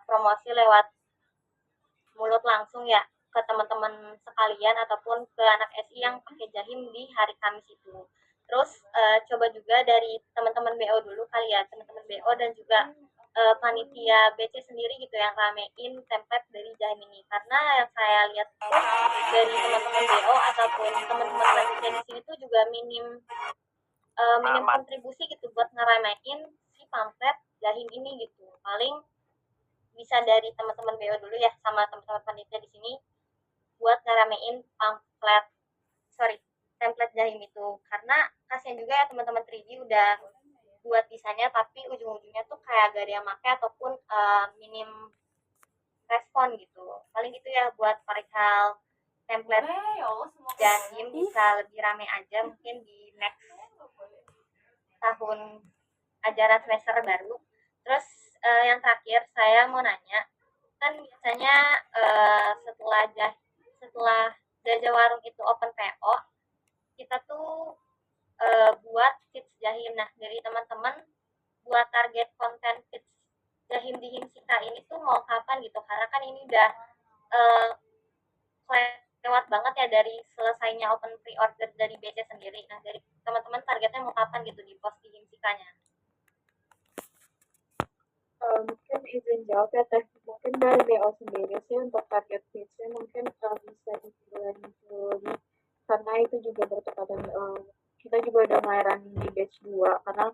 promosi lewat mulut langsung ya ke teman-teman sekalian ataupun ke anak SI yang pakai Jahim di hari Kamis itu. Terus coba juga dari teman-teman BO dulu kali ya, teman-teman BO dan juga panitia BC sendiri gitu yang ramein template dari Jahim ini. Karena yang saya lihat tuh dari teman-teman BO ataupun teman-teman panitia di sini tuh juga minim kontribusi gitu buat ngeramein si pamflet Jahim ini gitu. Paling bisa dari teman-teman BO dulu ya sama teman-teman panitia di sini buat ngeramein pamflet template Jahim itu, karena kasihan juga ya teman-teman 3D udah buat desainnya tapi ujung-ujungnya tuh kayak gak ada yang pakai ataupun minim respon gitu. Paling gitu ya buat perihal template Jahim, bisa lebih rame aja mungkin di next tahun ajaran semester baru. Terus yang terakhir saya mau nanya, kan biasanya setelah Jajah Warung itu open PO, kita tuh buat tips Jahim. Nah, dari teman-teman buat target konten tips Jahim di Himsika ini tuh mau kapan gitu? Karena kan ini udah uh, lewat banget ya dari selesainya open pre-order dari BC sendiri. Nah, dari teman-teman targetnya mau kapan gitu di post di Himsikanya? Mungkin izin jawab ya Teh, mungkin dari BO sendiri sih untuk target pitch-nya mungkin bisa di bulan Juli, karena itu juga bertepatan kita juga udah mulai running di batch 2, karena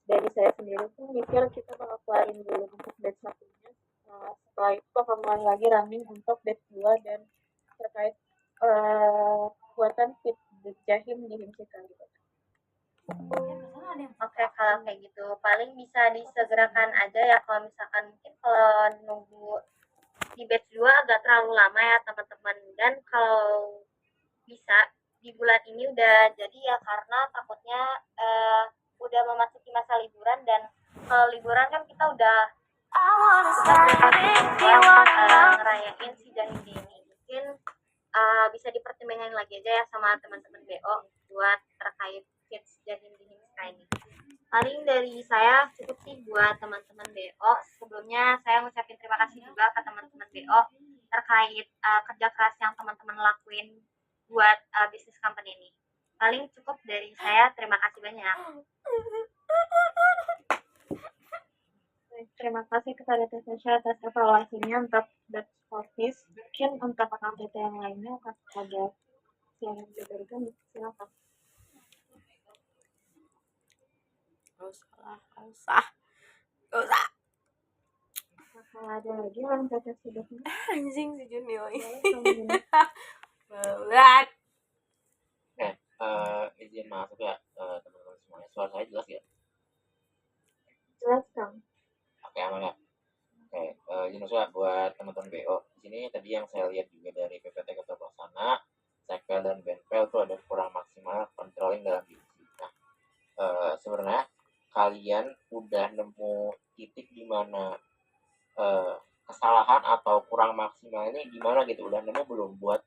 dari saya sendiri tuh mikir kita bakal kelarin dulu untuk batch 1-nya, setelah itu bakal mulai lagi running untuk batch 2 dan terkait buatan pitch Jahim di Himsika gitu. Oke, kalau kayak gitu paling bisa disegerakan aja ya, kalau misalkan mungkin kalau nunggu di batch 2 agak terlalu lama ya teman-teman, dan kalau bisa di bulan ini udah jadi ya, karena takutnya udah memasuki masa liburan, dan kalau liburan kan kita udah ngerayain si Jahim ini. Mungkin bisa dipertimbangkan lagi aja ya sama teman-teman BO buat terkait kids Jahim di Himska ini. Paling dari saya cukup sih buat teman-teman BO. Sebelumnya saya ngucapin terima kasih juga ke teman-teman BO terkait kerja keras yang teman-teman lakuin buat bisnis company ini. Paling cukup dari saya, terima kasih banyak. Terima kasih kepada Teh Sasha atas evaluasinya untuk batch office. Mungkin untuk update yang lainnya akan ada yang diberikan, silakan. Gak usah. Kalau ada lagi yang baca sudahnya. Anjing si Junio ini. Berat. Izin masuk ya teman-teman semuanya. Suara saya jelas ya? Jelas Kang. Oke, aman ya. Oke, izin masuk ya buat teman-teman BO. Di sini tadi yang saya lihat juga dari PPT Ketua Pelaksana, Sekpel dan Benpel itu ada kurang maksimal controlling dalam divisi. Nah, sebenarnya kalian udah nemu titik di mana kesalahan atau kurang maksimal ini gimana gitu? Udah nemu belum buat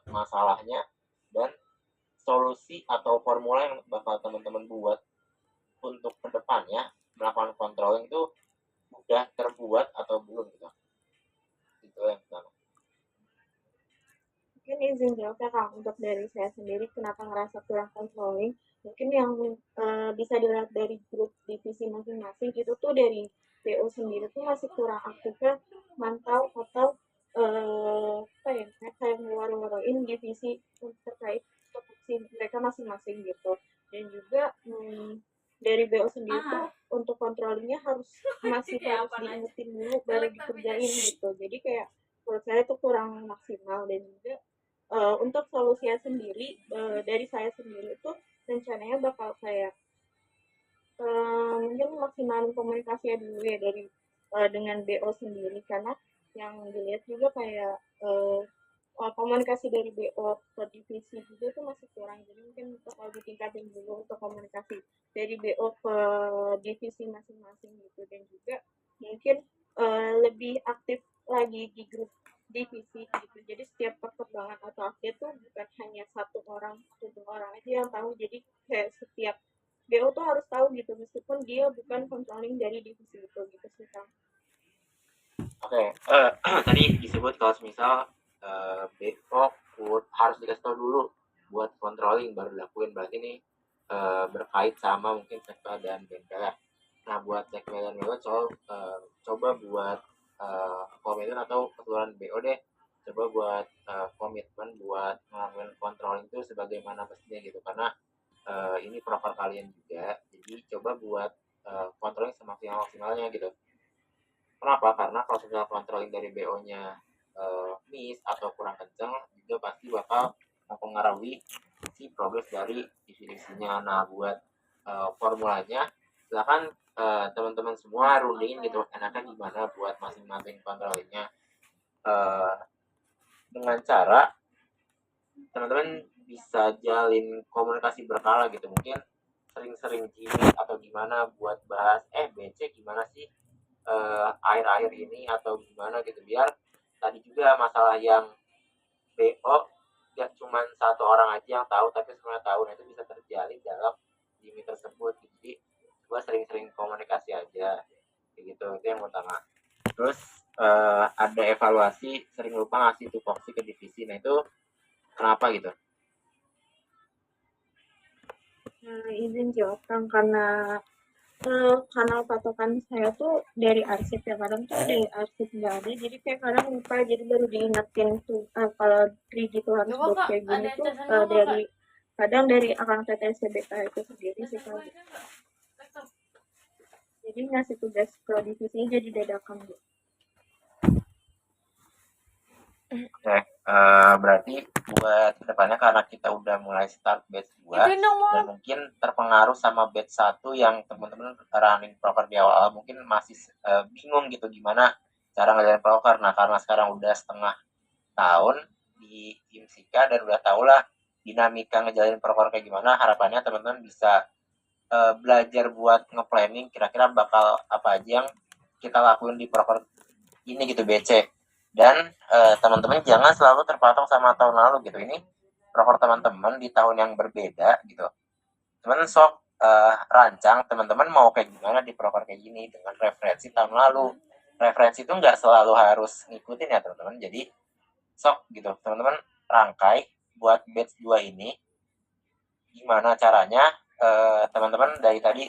masalahnya, dan solusi atau formula yang bakal teman-teman buat untuk kedepannya melakukan controlling itu udah terbuat atau belum gitu? Itu yang pertama. Mungkin izin jawab ya Kang, untuk dari saya sendiri kenapa ngerasa kurang controlling. Mungkin yang bisa dilihat dari grup divisi masing-masing itu tuh dari PO sendiri tuh masih kurang aktifnya mantau atau kayak ngeluarin divisi terkait produksi mereka masing-masing gitu. Dan juga dari BO sendiri tuh untuk controllingnya masih harus diingetin dulu baru dikerjain gitu. Jadi kayak menurut saya itu kurang maksimal. Dan juga untuk solusinya sendiri dari saya sendiri itu rencananya bakal saya mungkin maksimalin komunikasinya dulu ya dari dengan BO sendiri, karena yang dilihat juga kayak komunikasi dari BO ke divisi juga itu masih kurang, jadi mungkin bakal ditingkatin dulu untuk komunikasi dari BO ke divisi masing-masing gitu. Dan juga mungkin lebih aktif lagi di grup divisi gitu, jadi setiap perkembangan atau update tuh bukan hanya satu orang atau dua orang aja yang tahu, jadi kayak setiap BO tuh harus tahu gitu meskipun dia bukan controlling dari divisi itu gitu sih Kang. Oke, tadi disebut kalau misal BO harus dikasih tahu dulu buat controlling baru dilakuin, berarti ini berkait sama mungkin sektor dan bengkel. Nah, buat sektor dan bengkel coba buat komitmen atau keseluruhan BO deh, coba buat komitmen buat ngelakuin controlling itu sebagaimana mestinya gitu, karena ini proker kalian juga, jadi coba buat controlling semaksimal-maksimalnya gitu. Kenapa? Karena kalau misalnya controlling dari BO-nya miss atau kurang kenceng, juga pasti bakal mempengaruhi si progres dari divisinya. Nah, buat formulanya, silakan teman-teman semua rundingin gitu, enaknya gimana buat masing-masing controllingnya. Dengan cara teman-teman bisa jalin komunikasi berkala gitu, mungkin sering-sering Gmail atau gimana buat bahas BC gimana sih akhir-akhir ini atau gimana gitu, biar tadi juga masalah yang BO gak cuma satu orang aja yang tahu tapi semuanya tahu, nah itu bisa terjalin dalam Gmail tersebut. Jadi gue sering-sering komunikasi aja kayak gitu, itu yang utama. Terus ada evaluasi, sering lupa ngasih tupoksi ke divisi, nah itu kenapa gitu? Izin jawab Kang, karena kanal patokan saya tuh dari arsip ya, kadang tuh dari arsip nggak ada, jadi kayak kadang lupa, jadi baru diingetin tuh kalau Trigi tuh harus buat kayak gini tuh dari kadang dari akun TTSBK itu sendiri sih Kak. Jadi ngasih tugas ke divisi jadi dadakan gitu. Oke, berarti buat kedepannya karena kita udah mulai start batch 2 dan mungkin terpengaruh sama batch 1 yang teman-teman running proker di awal mungkin masih bingung gitu gimana cara ngejalanin proker. Nah, karena sekarang udah setengah tahun di tim Sika dan udah tau lah dinamika ngejalanin proker kayak gimana, harapannya teman-teman bisa belajar buat nge-planning kira-kira bakal apa aja yang kita lakuin di proker ini gitu BC. Dan teman-teman jangan selalu terpatok sama tahun lalu gitu, ini proker teman-teman di tahun yang berbeda gitu. Teman sok rancang teman-teman mau kayak gimana di proker kayak gini dengan referensi tahun lalu. Referensi itu nggak selalu harus ngikutin ya teman-teman, jadi sok gitu teman-teman rangkai buat batch 2 ini gimana caranya teman-teman dari tadi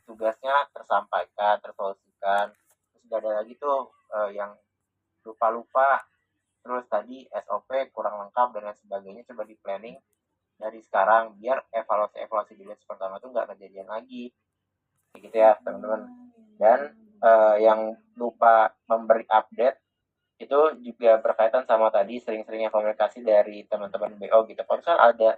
tugasnya tersampaikan, tersolusikan. Terus udah ada lagi tuh yang lupa-lupa, terus tadi SOP kurang lengkap dan lain sebagainya, coba di planning dari sekarang biar evaluasi di batch pertama itu nggak kejadian lagi kayak gitu ya teman-teman. Dan yang lupa memberi update itu juga berkaitan sama tadi sering-seringnya komunikasi dari teman-teman BO gitu. Kalau misalnya ada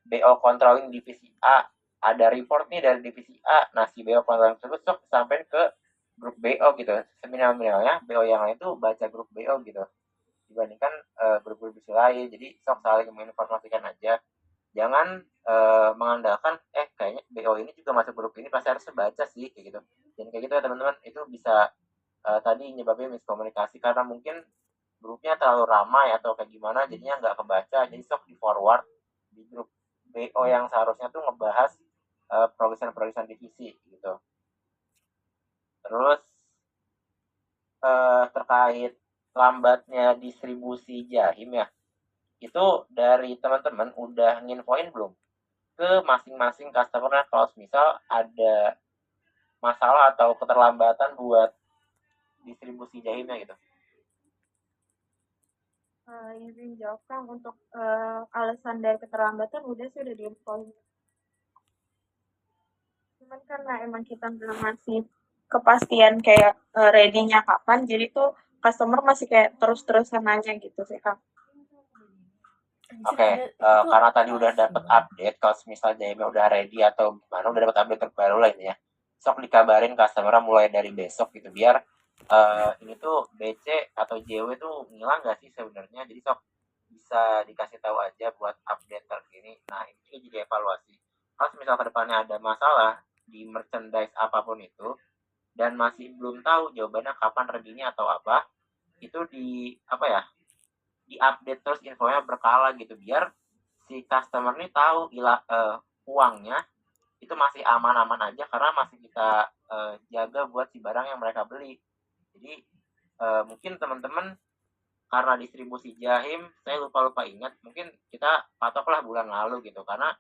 BO controlling divisi A, ada report nih dari divisi A, nah si BO controlling tersebut sok sampai ke grup BO gitu. Seminimal-minimalnya BO yang lain tuh baca grup BO gitu dibandingkan grup-grup divisi lain. Jadi sok saling menginformasikan aja, jangan mengandalkan kayaknya BO ini juga masuk grup ini pasti harus baca sih kayak gitu. Dan kayak gitu ya teman-teman, itu bisa tadi nyebabnya miskomunikasi karena mungkin grupnya terlalu ramai atau kayak gimana jadinya nggak kebaca, jadi sok di forward di grup BO yang seharusnya tuh ngebahas progresan divisi gitu. Terus terkait lambatnya distribusi Jahim ya, itu dari teman-teman udah nginfoin belum ke masing-masing customer kalau misal ada masalah atau keterlambatan buat distribusi Jahimnya gitu? Izin jawab Kang, untuk alasan dari keterlambatan udah sih udah diinfoin. Cuman karena emang kita belum ngasih kepastian kayak ready-nya kapan, jadi tuh customer masih kayak terus-terusan nanya gitu sih Kang. Oke, karena tadi udah dapet update kalau misalnya Jahimnya udah ready atau gimana, udah dapet update terbaru lah ini ya, sok dikabarin customer mulai dari besok gitu, biar ini tuh BC atau JW tuh ngilang gak sih sebenarnya, jadi sok bisa dikasih tahu aja buat update terkini. Nah ini jadi evaluasi kalau misalnya kedepannya ada masalah di merchandise apapun itu dan masih belum tahu jawabannya kapan ready-nya atau apa, itu di update terus infonya berkala gitu, biar si customer ini tahu uangnya itu masih aman-aman aja karena masih kita jaga buat si barang yang mereka beli. Jadi mungkin teman-teman karena distribusi Jahim saya lupa ingat, mungkin kita patoklah bulan lalu gitu, karena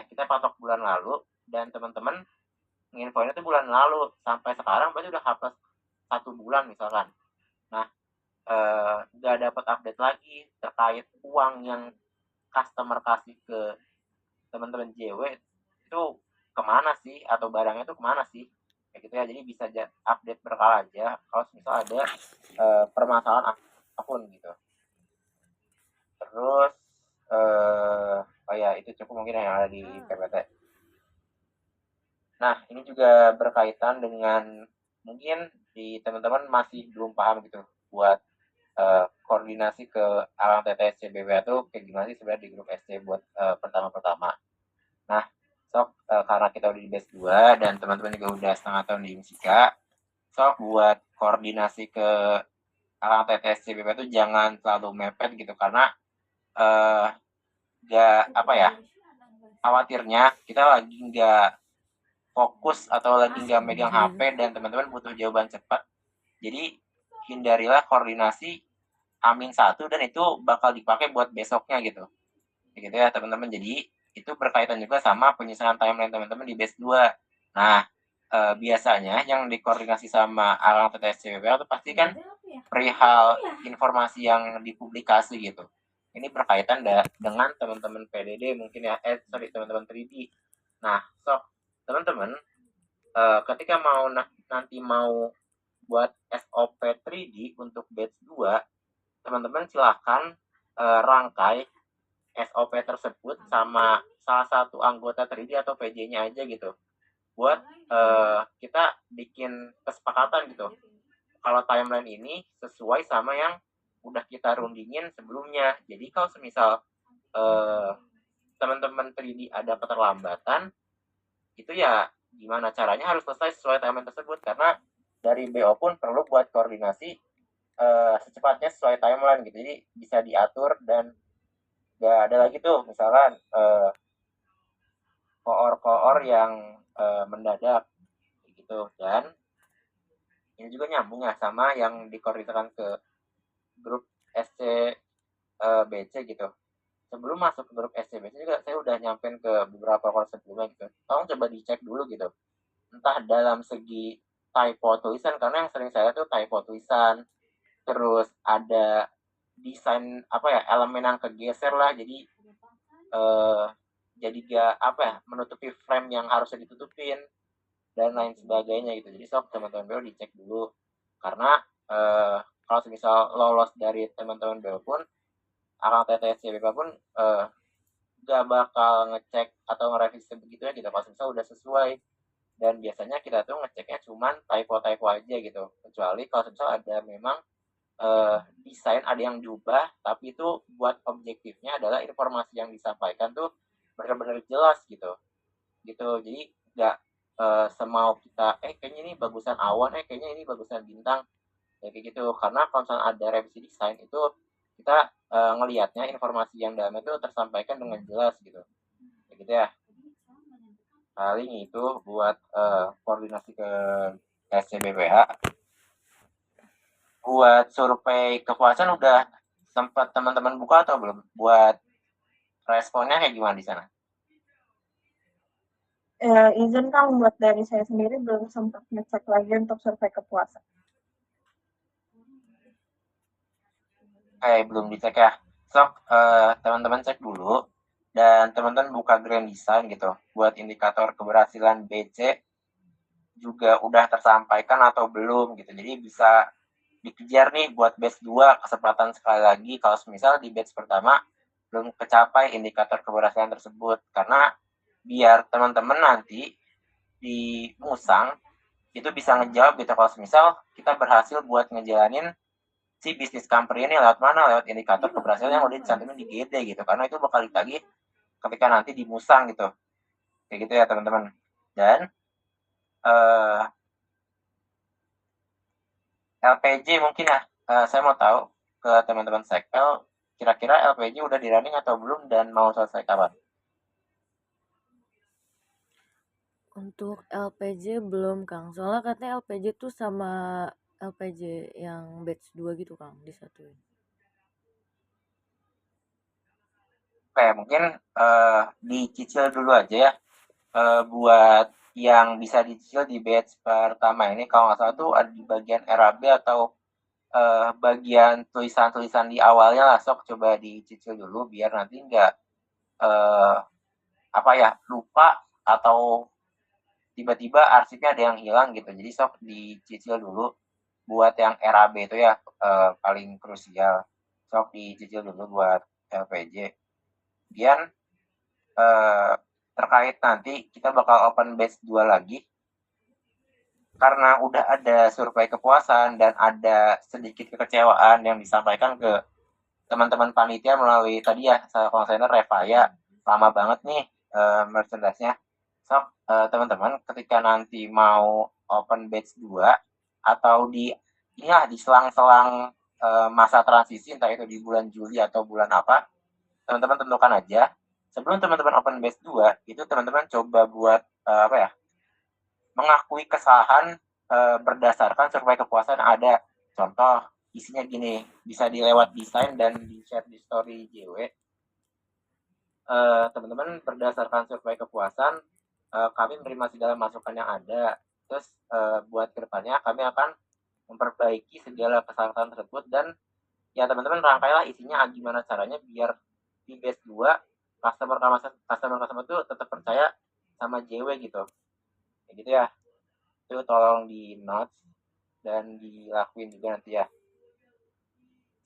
kita patok bulan lalu dan teman-teman nginfoinnya itu bulan lalu, sampai sekarang berarti udah hapus 1 bulan misalkan. Nah, nggak dapat update lagi terkait uang yang customer kasih ke teman-teman JW itu kemana sih, atau barangnya itu kemana sih, kayak gitu ya. Jadi bisa update berkala aja kalau misal ada permasalahan apapun gitu. Terus oh ya, itu cukup mungkin yang ada di PPT. Nah, ini juga berkaitan dengan mungkin di teman-teman masih belum paham gitu buat koordinasi ke alang TTS CBW itu kayak gimana sih sebenarnya di grup SC buat pertama-pertama. Nah, sok karena kita udah di batch 2 dan teman-teman juga udah setengah tahun di Imsika, sok buat koordinasi ke alang TTS CBW itu jangan terlalu mepet gitu, karena khawatirnya kita lagi nggak fokus atau lagi nggak megang HP dan teman-teman butuh jawaban cepat. Jadi hindarilah koordinasi Amin 1 dan itu bakal dipakai buat besoknya gitu. Gitu ya teman-teman. Jadi itu berkaitan juga sama penyesuaian timeline teman-teman di batch 2. Nah, biasanya yang dikoordinasi sama alang TTS CBW itu pasti kan perihal informasi yang dipublikasi gitu. Ini berkaitan dengan teman-teman PDD mungkin ya, teman-teman 3D. Nah, teman-teman ketika nanti mau buat SOP 3D untuk batch 2, teman-teman silahkan rangkai SOP tersebut sama salah satu anggota 3D atau PJ-nya aja gitu, buat kita bikin kesepakatan gitu kalau timeline ini sesuai sama yang udah kita rundingin sebelumnya. Jadi kalau semisal teman-teman 3D ada keterlambatan, itu ya gimana caranya harus selesai sesuai timeline tersebut, karena dari BO pun perlu buat koordinasi secepatnya sesuai timeline gitu. Jadi bisa diatur dan gak ada lagi tuh misalkan koor yang mendadak gitu. Dan ini juga nyambung ya sama yang dikoordinasikan ke grup SC BC gitu. Sebelum masuk ke grup SC BC juga saya udah nyampein ke beberapa koor sebelumnya gitu. Tolong coba dicek dulu gitu, entah dalam segi typo tulisan, karena yang sering saya tuh typo tulisan, terus ada desain elemen yang kegeser lah, jadi gak menutupi frame yang harusnya ditutupin dan lain sebagainya gitu. Jadi sok teman-teman BO dicek dulu, karena kalau misal lolos dari teman-teman BO pun, alang TTS CBP pun gak bakal ngecek atau ngerevisi begitunya gitu kalau misal udah sesuai. Dan biasanya kita tuh ngeceknya cuman typo aja gitu, kecuali kalau misal ada memang desain ada yang diubah, tapi itu buat objektifnya adalah informasi yang disampaikan tuh benar-benar jelas gitu. Jadi nggak semau kita kayaknya ini bagusan awan, kayaknya ini bagusan bintang, kayak gitu. Karena kalau misalnya ada revisi desain itu kita ngelihatnya informasi yang dalamnya itu tersampaikan dengan jelas gitu, kayak gitu ya. Paling itu buat koordinasi ke SCBPH. Buat survei kepuasan udah sempat teman-teman buka atau belum? Buat responnya kayak gimana di sana? Izin Kang, buat dari saya sendiri belum sempat ngecek lagi untuk survei kepuasan. Belum dicek ya. Sok teman-teman cek dulu dan teman-teman buka grand design gitu buat indikator keberhasilan BC juga udah tersampaikan atau belum gitu. Jadi bisa dikejar nih buat batch 2, kesempatan sekali lagi kalau misal di batch pertama belum kecapai indikator keberhasilan tersebut, karena biar teman-teman nanti di musang itu bisa ngejawab gitu kalau misal kita berhasil buat ngejalanin si bisnis company ini lewat mana, lewat indikator keberhasilan yang udah dicantumin di GD gitu, karena itu bakal lagi ketika nanti di musang gitu, kayak gitu ya teman-teman. Dan LPJ mungkin ya, saya mau tahu ke teman-teman Sekel, kira-kira LPJ udah di running atau belum dan mau selesai kapan? Untuk LPJ belum Kang, soalnya katanya LPJ tuh sama LPJ yang batch 2 gitu Kang disatuin. Oke, mungkin dicicil dulu aja ya, buat yang bisa dicicil di batch pertama ini. Kalau nggak salah tuh ada di bagian RAB atau bagian tulisan-tulisan di awalnya lah. Sok coba dicicil dulu biar nanti nggak lupa atau tiba-tiba arsipnya ada yang hilang gitu. Jadi sok dicicil dulu buat yang RAB itu ya, paling krusial. Sok dicicil dulu buat LPJ. Kemudian terkait nanti kita bakal open batch 2 lagi. Karena udah ada survei kepuasan dan ada sedikit kekecewaan yang disampaikan ke teman-teman panitia melalui tadi ya, konselor Revaya, lama banget nih merchandise-nya. So, teman-teman ketika nanti mau open batch 2 atau di selang-selang masa transisi, entah itu di bulan Juli atau bulan apa, teman-teman tentukan aja. Sebelum teman-teman open batch 2, itu teman-teman coba buat mengakui kesalahan berdasarkan survei kepuasan yang ada. Contoh, isinya gini, bisa dilewat desain dan di-share di story JW. Teman-teman berdasarkan survei kepuasan, kami menerima segala masukan yang ada. Terus buat kedepannya kami akan memperbaiki segala kesalahan tersebut dan ya teman-teman rangkailah isinya gimana caranya biar di batch 2 customer itu tetap percaya sama JW gitu. Kayak gitu ya. Itu tolong di notes dan dilakuin juga nanti ya.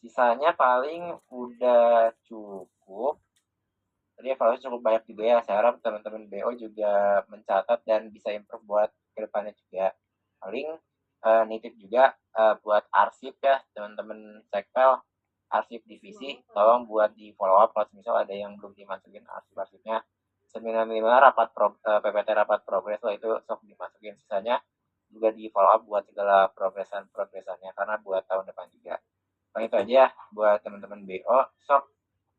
Sisanya paling udah cukup. Tadi evaluasi cukup banyak juga ya. Saya harap teman-teman BO juga mencatat dan bisa improve buat kedepannya juga. Paling nitip juga buat arsip ya teman-teman sekpel, arsip divisi, tolong buat di follow up kalau misal ada yang belum dimasukin arsip-arsipnya. Seminar rapat PPT rapat progres lah itu sok dimasukin, sisanya juga di follow up buat segala progresannya karena buat tahun depan juga. Paling itu aja buat teman-teman BO, sok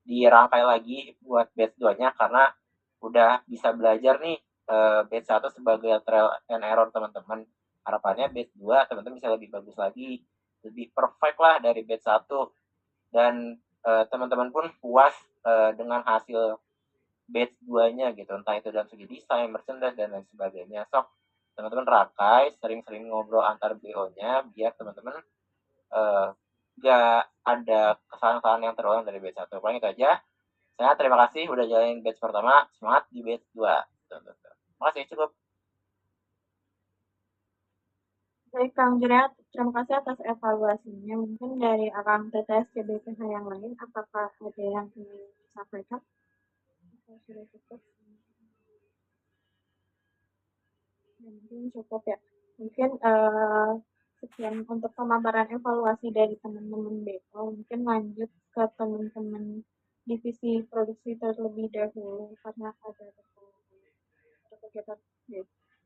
dirangkai lagi buat batch 2-nya karena udah bisa belajar nih batch 1 sebagai trial and error teman-teman. Harapannya batch 2 teman-teman bisa lebih bagus lagi, lebih perfect lah dari batch 1 dan teman-teman pun puas dengan hasil batch 2-nya gitu, entah itu dalam segi desain, merchandise dan lain sebagainya. Sok teman-teman rakai, sering-sering ngobrol antar BO-nya biar teman-teman gak ada kesalahan-kesalahan yang terulang dari batch 1. Paling itu aja. Saya terima kasih udah jalanin batch pertama, semangat di batch 2. Terima kasih, cukup. Baik Kang Juliat, terima kasih atas evaluasinya. Mungkin dari Akang TTS CBPH yang lain, apakah ada yang ingin disampaikan? Atau sudah cukup? Mungkin cukup ya. Mungkin sekian untuk pemaparan evaluasi dari teman-teman BO. Mungkin lanjut ke teman-teman divisi produksi terlebih dahulu karena ada kegiatan.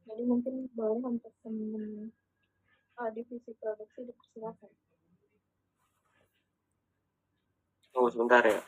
Jadi mungkin boleh untuk teman-teman divisi produksi dipersilakan. Tunggu sebentar ya.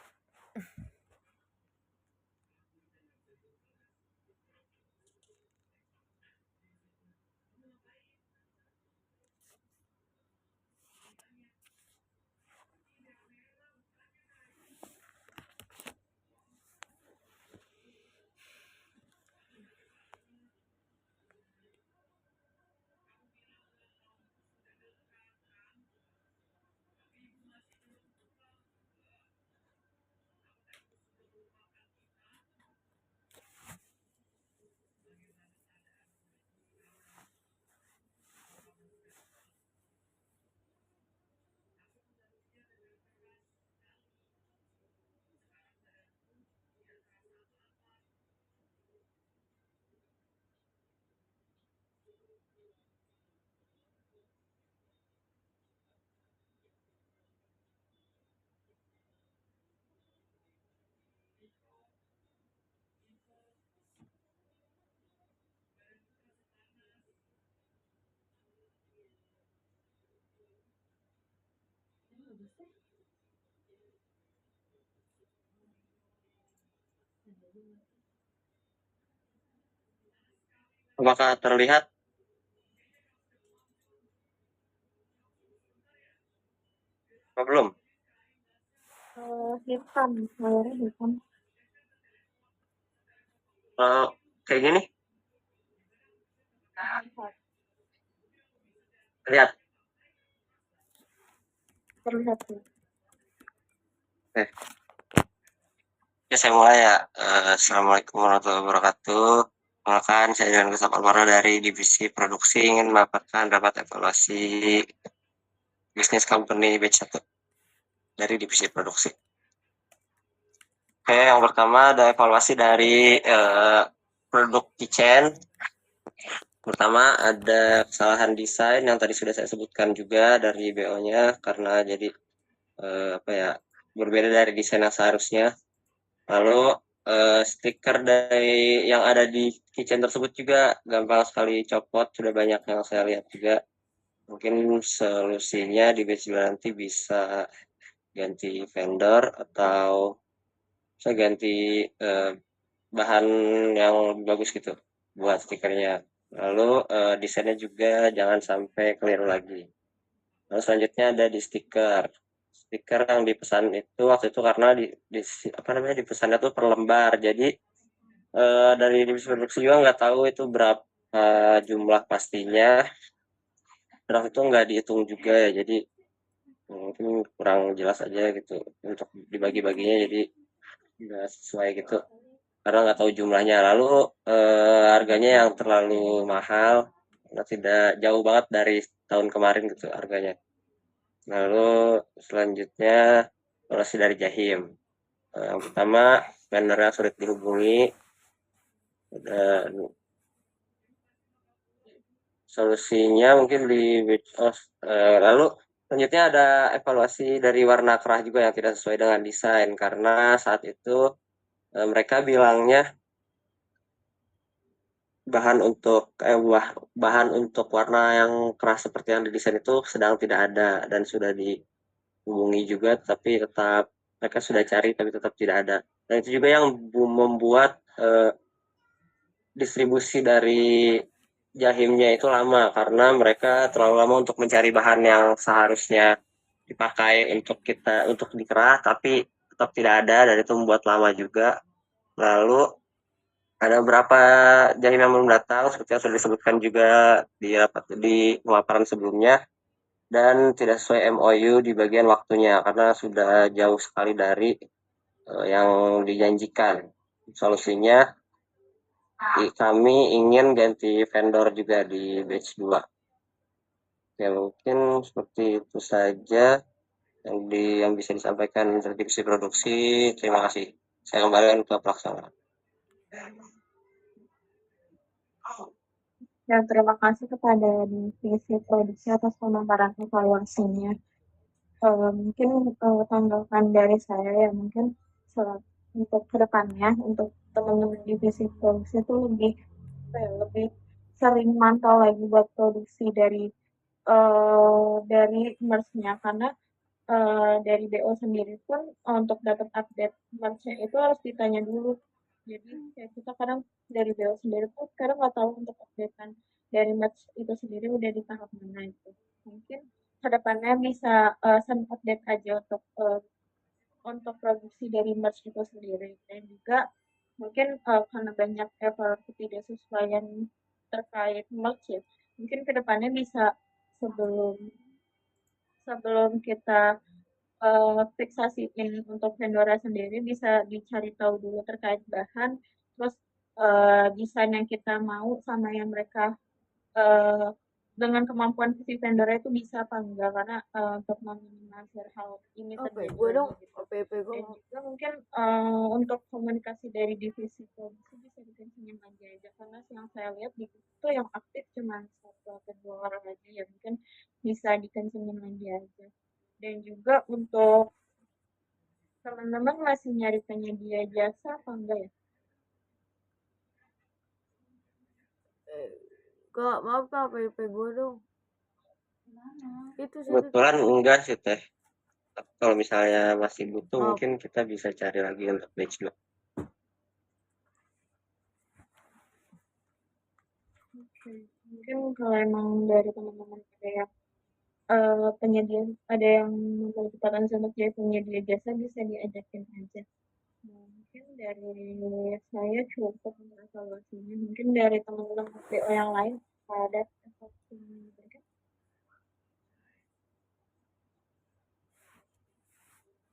Apakah terlihat? Apa belum? Hitam, layarnya hitam. Kayak gini, Terlihat, lihat. terlihat sih. Oke. Ya, saya mulai ya. Assalamualaikum warahmatullahi wabarakatuh. Perkenalkan, saya Johan Gustaf Alvaro dari Divisi Produksi ingin mendapatkan rapat evaluasi bisnis company batch 1 dari Divisi Produksi. Oke, yang pertama ada evaluasi dari produk kitchen. Pertama ada kesalahan desain yang tadi sudah saya sebutkan juga dari BO-nya karena jadi berbeda dari desain yang seharusnya. Lalu stiker dari yang ada di kitchen tersebut juga gampang sekali copot, sudah banyak yang saya lihat juga. Mungkin solusinya di batch 2 nanti bisa ganti vendor atau saya ganti bahan yang lebih bagus gitu buat stikernya. Lalu desainnya juga jangan sampai keliru lagi. Lalu selanjutnya ada di stiker yang dipesan itu waktu itu karena dipesannya tuh per lembar. Jadi dari divisi produksi juga nggak tahu itu berapa jumlah pastinya. Draft itu nggak dihitung juga ya, jadi mungkin kurang jelas aja gitu untuk dibagi-baginya, jadi nggak sesuai gitu karena nggak tahu jumlahnya. Lalu harganya yang terlalu mahal karena tidak jauh banget dari tahun kemarin gitu harganya. Lalu selanjutnya evaluasi dari Jahim. Yang pertama, vendornya sulit dihubungi. Dan solusinya mungkin di lalu selanjutnya ada evaluasi dari warna kerah juga yang tidak sesuai dengan desain karena saat itu mereka bilangnya bahan untuk warna yang keras seperti yang didesain itu sedang tidak ada dan sudah dihubungi juga, tapi tetap mereka sudah cari tapi tetap tidak ada. Dan itu juga yang membuat distribusi dari Jahimnya itu lama karena mereka terlalu lama untuk mencari bahan yang seharusnya dipakai untuk dikerah, tapi tetap tidak ada dan itu membuat lama juga. Lalu ada beberapa Jahim yang belum datang seperti yang sudah disebutkan juga di pemaparan sebelumnya, dan tidak sesuai MOU di bagian waktunya karena sudah jauh sekali dari yang dijanjikan. Solusinya kami ingin ganti vendor juga di batch 2. Ya, mungkin seperti itu saja yang bisa disampaikan dari divisi produksi. Terima kasih. Saya kembalikan ke pelaksana. Ya, terima kasih kepada divisi produksi atas pemaparan evaluasinya. Mungkin tanggapan dari saya ya, mungkin untuk kedepannya untuk teman-teman divisi produksi itu lebih sering mantau lagi buat produksi dari merch-nya karena dari BO sendiri pun untuk dapat update merch-nya itu harus ditanya dulu. Jadi kayak kita kadang dari BO sendiri pun kadang nggak tahu untuk updatean dari merch itu sendiri udah di tahap mana itu. Mungkin kedepannya bisa send update aja untuk produksi dari merch itu sendiri, dan juga mungkin karena banyak ketidaksesuaian terkait merch ya, mungkin kedepannya bisa sebelum sebelum kita fiksasiin untuk vendornya sendiri bisa dicari tahu dulu terkait bahan, terus desain yang kita mau sama yang mereka uh, dengan kemampuan si vendornya itu bisa apa enggak, karena untuk meminimalisir hal ini Apa terjadi gue dong? lagi gitu. OPP gue Dan juga mungkin untuk komunikasi dari divisi produksi bisa dikencengin lagi aja, karena yang saya lihat di itu yang aktif cuma 1 atau 2 orang aja ya, mungkin bisa dikencengin lagi aja. Dan juga untuk teman-teman masih nyari penyedia jasa apa enggak ya? Kak, maaf kak, OPP gue dong. Itu sih Kebetulan enggak sih Teh. Kalau misalnya masih butuh maaf. mungkin kita bisa cari lagi untuk batch 2. Oke. Mungkin kalau emang dari teman-teman ada yang penyedia ada yang memiliki potensi untuk jadi penyedia jasa bisa diajakin aja. Nah, mungkin dari saya cukup untuk evaluasinya. Mungkin dari teman-teman BO yang lain ada evaluasi yang diberikan.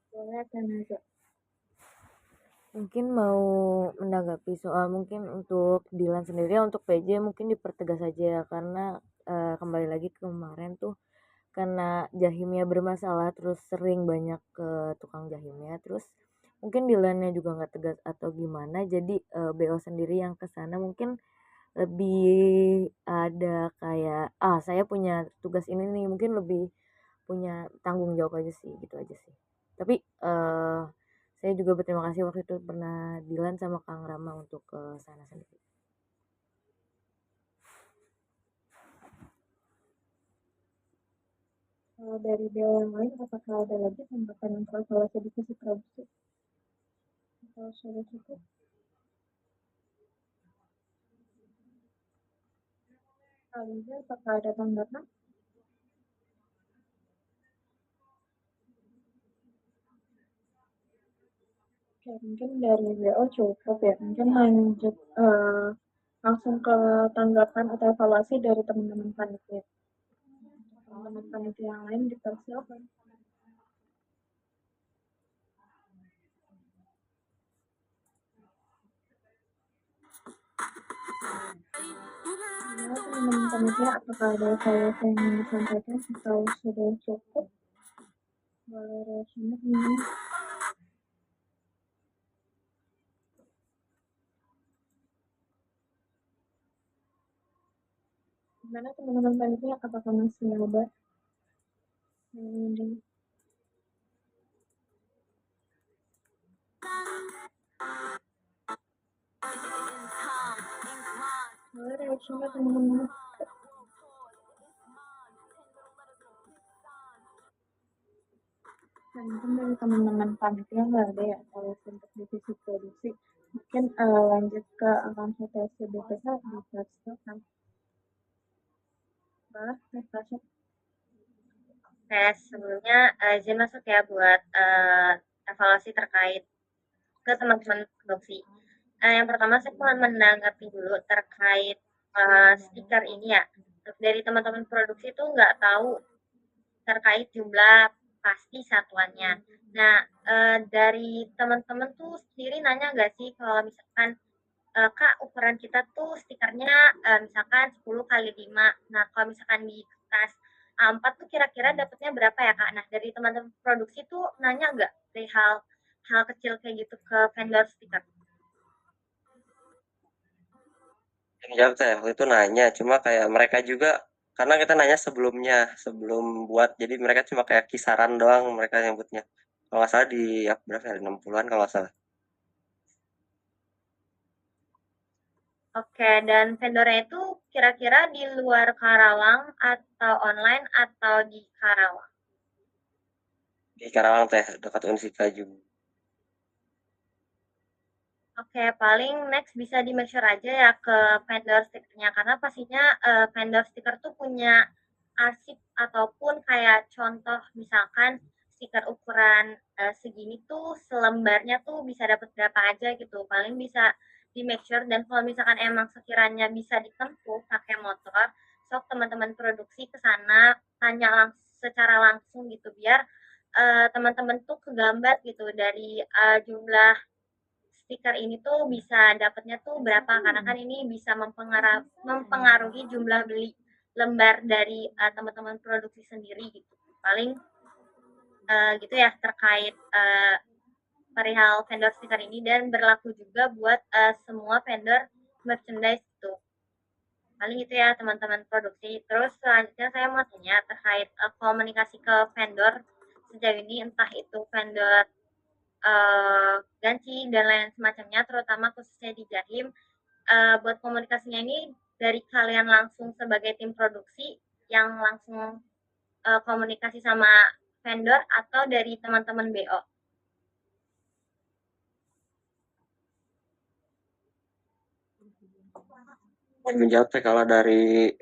Boleh Tenaga. Mungkin mau menanggapi soal mungkin untuk Dilan sendiri, untuk PJ mungkin dipertegas saja ya, karena kembali lagi kemarin tuh karena jahimnya bermasalah terus sering banyak ke tukang jahimnya, terus mungkin Dilannya juga nggak tegas atau gimana, jadi BO sendiri yang kesana mungkin lebih ada kayak saya punya tugas ini nih, mungkin lebih punya tanggung jawab aja sih, gitu aja sih. Tapi saya juga berterima kasih waktu itu pernah Dilan sama Kang Rama untuk ke sana sendiri. Kalau dari BO yang lain, apakah ada lagi tambahkan untuk evaluasi divisi produksi? Atau sudah cukup? Aliza, apakah ada tanggapan? Oke, mungkin dari BO cukup ya. Mungkin lanjut langsung ke tanggapan atau evaluasi dari teman-teman panitia. Teman-teman panitia yang lain dipersilakan. Gimana teman-teman panitia, apakah ada evaluasi yang ingin disampaikan atau sudah cukup? Boleh reaksinya gimana? Gimana teman-teman panitia, apakah masih ada yang ingin boleh reaksinya teman-teman? Nah, mungkin dari teman-teman panitia nggak ada ya kalau untuk divisi produksi. Mungkin lanjut ke akuntansi BPH dipersilakan. Boleh, Natasha. Oke, sebelumnya izin masuk ya buat evaluasi terkait ke teman-teman produksi. Yang pertama saya mau menanggapi dulu terkait stiker ini ya. Dari teman-teman produksi itu nggak tahu terkait jumlah pasti satuannya. Nah, dari teman-teman tuh sendiri nanya nggak sih kalau misalkan Kak, ukuran kita tuh stikernya misalkan 10 kali 5. Nah, kalau misalkan di kertas A4 tuh kira-kira dapatnya berapa ya, Kak? Nah, dari teman-teman produksi tuh nanya nggak dari hal kecil kayak gitu ke vendor stiker? Yang jawab saya waktu itu nanya, cuma kayak mereka juga karena kita nanya sebelumnya, sebelum buat, jadi mereka cuma kayak kisaran doang mereka nyebutnya. Kalau nggak salah di berapa ya, 60-an kalau nggak salah. Oke, dan vendornya itu kira-kira di luar Karawang atau online atau di Karawang? Di Karawang teh, dekat Unisika juga. Oke, paling next bisa di make sure aja ya ke vendor stikernya karena pastinya vendor stiker tuh punya arsip ataupun kayak contoh misalkan stiker ukuran segini tuh selembarnya tuh bisa dapat berapa aja gitu. Paling bisa di make sure dan kalau misalkan emang sekiranya bisa ditempuh pakai motor, sok teman-teman produksi ke sana tanya secara langsung gitu biar teman-teman tuh kegambar gitu dari jumlah stiker ini tuh bisa dapatnya tuh berapa karena kan ini bisa mempengaruhi jumlah beli lembar dari teman-teman produksi sendiri gitu. Paling gitu ya terkait perihal vendor stiker ini dan berlaku juga buat semua vendor merchandise itu. Paling itu ya teman-teman produksi. Terus selanjutnya saya mau tanya terkait komunikasi ke vendor sejauh ini entah itu vendor ganci dan lain semacamnya terutama khususnya di Jahim buat komunikasinya ini dari kalian langsung sebagai tim produksi yang langsung komunikasi sama vendor atau dari teman-teman BO? Menjawab teh kalau dari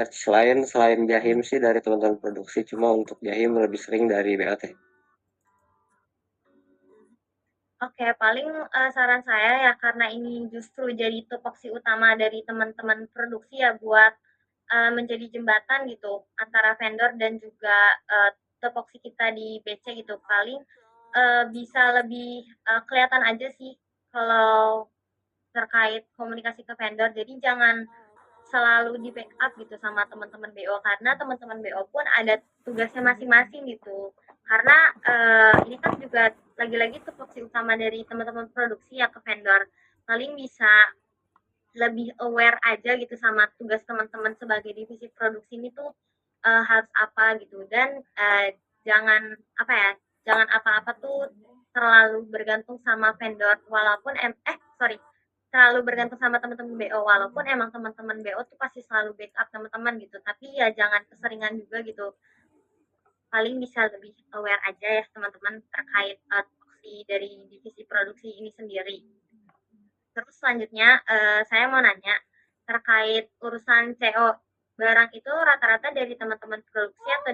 selain Jahim sih dari teman-teman produksi, cuma untuk Jahim lebih sering dari BOT. Oke, paling saran saya ya karena ini justru jadi tupoksi utama dari teman-teman produksi ya buat menjadi jembatan gitu antara vendor dan juga tupoksi kita di BC gitu. Paling bisa lebih kelihatan aja sih kalau terkait komunikasi ke vendor. Jadi jangan selalu di backup gitu sama teman-teman BO karena teman-teman BO pun ada tugasnya masing-masing gitu. Karena ini kan juga lagi-lagi tupoksi utama dari teman-teman produksi ya ke vendor. Paling bisa lebih aware aja gitu sama tugas teman-teman sebagai divisi produksi ini tuh harus apa gitu dan jangan apa ya jangan apa-apa tuh terlalu bergantung sama vendor walaupun terlalu bergantung sama teman-teman BO walaupun emang teman-teman BO tuh pasti selalu backup teman-teman gitu tapi ya jangan keseringan juga gitu paling bisa lebih aware aja ya teman-teman terkait tupoksi dari divisi produksi ini sendiri. Terus selanjutnya saya mau nanya terkait urusan CO barang itu rata-rata dari teman-teman produksi atau